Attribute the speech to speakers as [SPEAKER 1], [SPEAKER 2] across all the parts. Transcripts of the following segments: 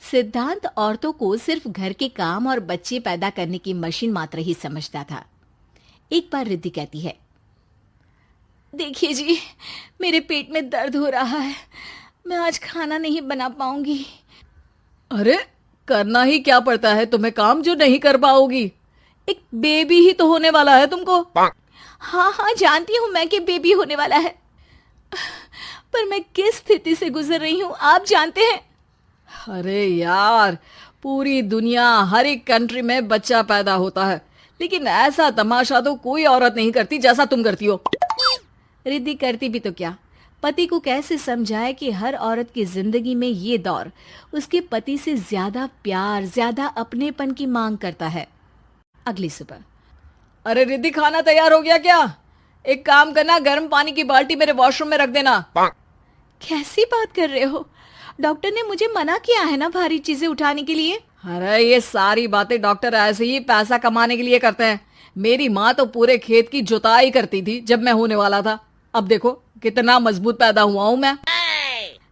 [SPEAKER 1] सिद्धांत औरतों को सिर्फ घर के काम और बच्चे पैदा करने की मशीन मात्र ही समझता था। एक बार रिद्धि कहती है, देखिए जी, मेरे पेट में दर्द हो रहा है, मैं आज खाना नहीं बना पाऊंगी।
[SPEAKER 2] अरे करना ही क्या पड़ता है तुम्हें काम जो नहीं कर पाओगी? एक बेबी ही तो होने वाला है तुमको।
[SPEAKER 1] हाँ हाँ, जानती हूँ मैं कि बेबी होने वाला है, पर मैं किस स्थिति से गुजर रही हूँ आप जानते हैं।
[SPEAKER 2] अरे यार, पूरी दुनिया हर एक कंट्री में बच्चा पैदा होता है, लेकिन ऐसा तमाशा तो कोई औरत नहीं करती जैसा तुम करती हो।
[SPEAKER 1] रिद्धि करती भी तो क्या, पति को कैसे समझाए कि हर औरत की जिंदगी में ये दौर उसके पति से ज्यादा प्यार, ज्यादा अपनेपन की मांग करता है। अगली सुबह,
[SPEAKER 2] अरे रिद्धि, खाना तैयार हो गया क्या? एक काम करना, गर्म पानी की बाल्टी मेरे वॉशरूम में रख देना।
[SPEAKER 1] कैसी बात कर रहे हो? डॉक्टर ने मुझे मना किया है ना भारी चीजें उठाने के लिए।
[SPEAKER 2] अरे ये सारी बातें डॉक्टर ऐसे ही पैसा कमाने के लिए करते हैं। मेरी माँ तो पूरे खेत की जुताई करती थी जब मैं होने वाला था। अब देखो कितना मजबूत पैदा हुआ हूँ मैं।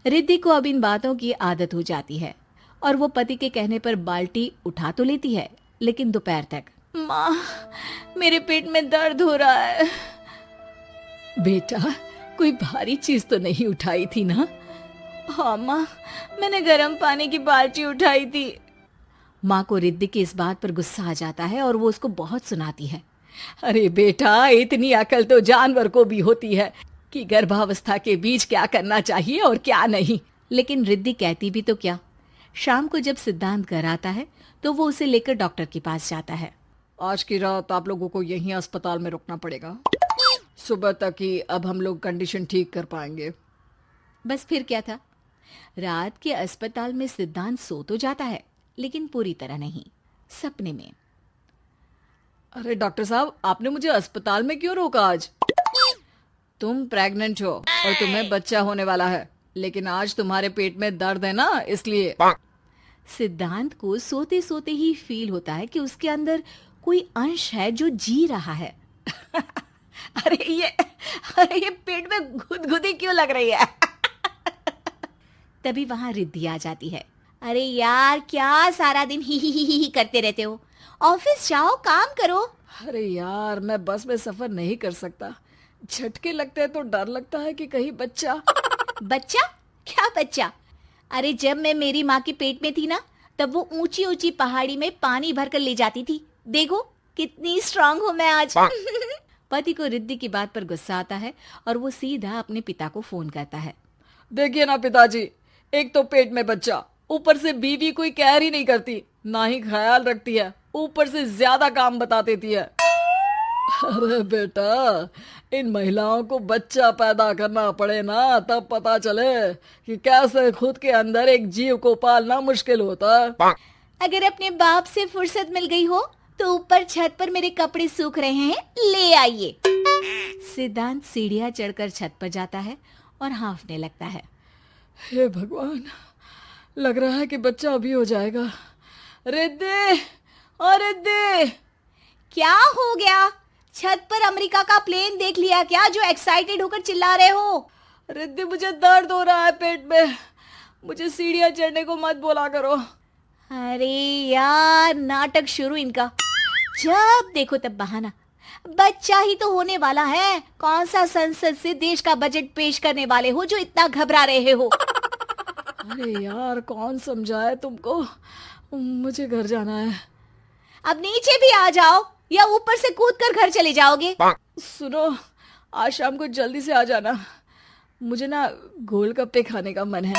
[SPEAKER 1] रिद्धि को अब इन बातों की आदत हो जाती है और वो पति के कहने पर बाल्टी उठा तो लेती है, लेकिन दोपहर तक, माँ मेरे पेट में दर्द हो रहा है।
[SPEAKER 2] बेटा, कोई भारी चीज तो नहीं उठाई थी ना?
[SPEAKER 1] हाँ माँ, मैंने गर्म पानी की बाल्टी उठाई थी। माँ को रिद्धि की इस बात पर गुस्सा आ जाता है और वो उसको बहुत सुनाती है।
[SPEAKER 2] अरे बेटा, इतनी अकल तो जानवर को भी होती है कि गर्भावस्था के बीच क्या करना चाहिए और क्या नहीं।
[SPEAKER 1] लेकिन रिद्धि कहती भी तो क्या। शाम को जब सिद्धांत घर आता है तो वो उसे लेकर डॉक्टर के पास जाता है।
[SPEAKER 2] आज की रात आप लोगों को यहीं अस्पताल में रुकना पड़ेगा, सुबह तक ही अब हम लोग कंडीशन ठीक कर पाएंगे।
[SPEAKER 1] बस फिर क्या था, रात के अस्पताल में सिद्धांत सो तो जाता है, लेकिन पूरी तरह नहीं, सपने में।
[SPEAKER 2] अरे डॉक्टर साहब, आपने मुझे अस्पताल में क्यों रोका आज? तुम प्रेग्नेंट हो और तुम्हें बच्चा होने वाला है, लेकिन आज तुम्हारे पेट में दर्द है ना, इसलिए।
[SPEAKER 1] सिद्धांत को सोते सोते ही फील होता है कि उसके अंदर कोई अंश है जो जी रहा है।
[SPEAKER 2] अरे ये पेट में गुदगुदी क्यों लग रही है?
[SPEAKER 1] तभी वहां रिद्धि आ जाती है। अरे यार, क्या सारा दिन ही करते रहते हो, ऑफिस जाओ, काम करो।
[SPEAKER 2] अरे यार, मैं बस में सफर नहीं कर सकता, झटके लगते हैं तो डर लगता है कि कहीं बच्चा।
[SPEAKER 1] बच्चा? क्या बच्चा? अरे जब मैं मेरी माँ के पेट में थी ना, तब वो ऊंची ऊंची पहाड़ी में पानी भर कर ले जाती थी। देखो कितनी स्ट्रांग हूँ मैं आज। पति को रिद्धि की बात पर गुस्सा आता है और वो सीधा अपने पिता को फोन करता है।
[SPEAKER 2] देखिए ना पिताजी, एक तो पेट में बच्चा, ऊपर से बीवी कोई केयर ही नहीं करती, ना ही ख्याल रखती है, ऊपर से ज्यादा काम बता देती है। अरे बेटा, इन महिलाओं को बच्चा पैदा करना पड़े ना, तब पता चले कि कैसे खुद के अंदर एक जीव को पालना मुश्किल होता है।
[SPEAKER 1] अगर अपने बाप से फुर्सत मिल गई हो तो ऊपर छत पर मेरे कपड़े सूख रहे हैं, ले आइए। सिद्धांत सीढ़ियां चढ़कर छत पर जाता है और हाँफने लगता है।
[SPEAKER 2] हे भगवान, लग रहा है कि बच्चा अभी हो जाएगा। रिद्धि, और रिद्धि।
[SPEAKER 1] क्या हो गया? छत पर अमेरिका का प्लेन देख लिया क्या जो एक्साइटेड होकर चिल्ला रहे हो?
[SPEAKER 2] रिद्धि, मुझे दर्द हो रहा है पेट में, मुझे सीढ़ियां चढ़ने को मत बोला करो।
[SPEAKER 1] अरे यार, नाटक शुरू इनका, जब देखो तब बहाना। बच्चा ही तो होने वाला है, कौन सा संसद से देश का बजट पेश करने वाले हो जो इतना घबरा रहे हो?
[SPEAKER 2] अरे यार, कौन समझाए तुमको, मुझे घर जाना है।
[SPEAKER 1] अब नीचे भी आ जाओ या ऊपर से कूद कर घर चले जाओगे?
[SPEAKER 2] सुनो, आज शाम को जल्दी से आ जाना, मुझे ना गोलगप्पे खाने का मन है।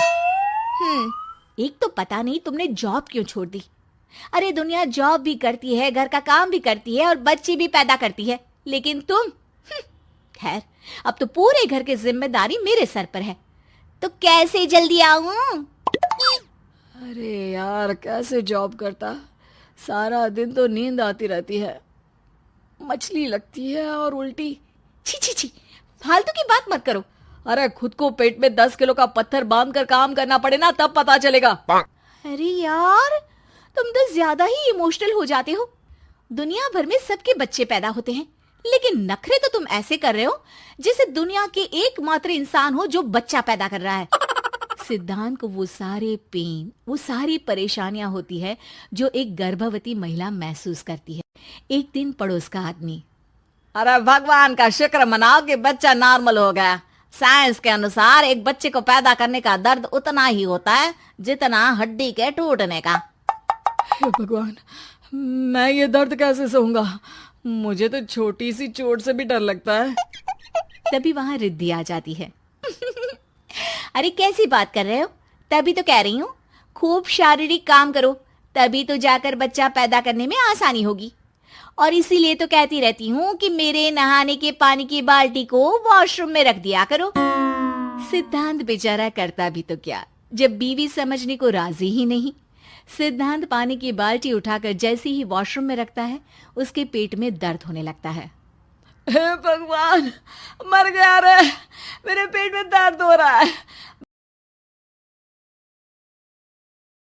[SPEAKER 1] एक तो पता नहीं तुमने जॉब क्यों छोड़ दी। अरे दुनिया जॉब भी करती है, घर का काम भी करती है और बच्चे भी पैदा करती है, लेकिन तुम, खैर अब तो पूरे घर की जिम्मेदारी मेरे सर पर है, तो कैसे जल्दी आऊं?
[SPEAKER 2] अरे यार, कैसे जॉब करता, सारा दिन तो नींद आती रहती है, मछली लगती है और उल्टी।
[SPEAKER 1] छी छी छी, फालतू की बात मत करो।
[SPEAKER 2] अरे खुद को पेट में 10 किलो का पत्थर बांध कर काम करना पड़े ना, तब पता चलेगा।
[SPEAKER 1] अरे यार, तुम तो ज्यादा ही इमोशनल हो जाते हो। दुनिया भर में सबके बच्चे पैदा होते हैं, लेकिन नखरे तो तुम ऐसे कर रहे हो जैसे दुनिया के एकमात्र इंसान हो जो बच्चा पैदा कर रहा है। सिद्धांत को वो सारे पेन, वो सारी परेशानियां होती है जो एक गर्भवती महिला महसूस करती है। एक दिन पड़ोस का आदमी,
[SPEAKER 2] अरे भगवान का शुक्र मनाओ कि बच्चा नॉर्मल हो गया। साइंस के अनुसार एक बच्चे को पैदा करने का दर्द उतना ही होता है जितना हड्डी के टूटने का।
[SPEAKER 3] हे भगवान, मैं ये दर्द कैसे सहूंगा? मुझे तो छोटी सी चोट से भी डर लगता है।
[SPEAKER 1] तभी वहां रिद्धि आ जाती है। अरे कैसी बात कर रहे हो? तभी तो कह रही हूँ, खूब शारीरिक काम करो, तभी तो जाकर बच्चा पैदा करने में आसानी होगी। और इसीलिए तो कहती रहती हूँ कि मेरे नहाने के पानी की बाल्टी को वॉशरूम में रख दिया करो। सिद्धांत बेचारा करता भी तो क्या, जब बीवी समझने को राजी ही नहीं। सिद्धांत पानी की बाल्टी उठाकर जैसे ही वॉशरूम में रखता है, उसके पेट में दर्द होने लगता है।
[SPEAKER 2] हे भगवान, मर गया रे, मेरे पेट में दर्द हो रहा है।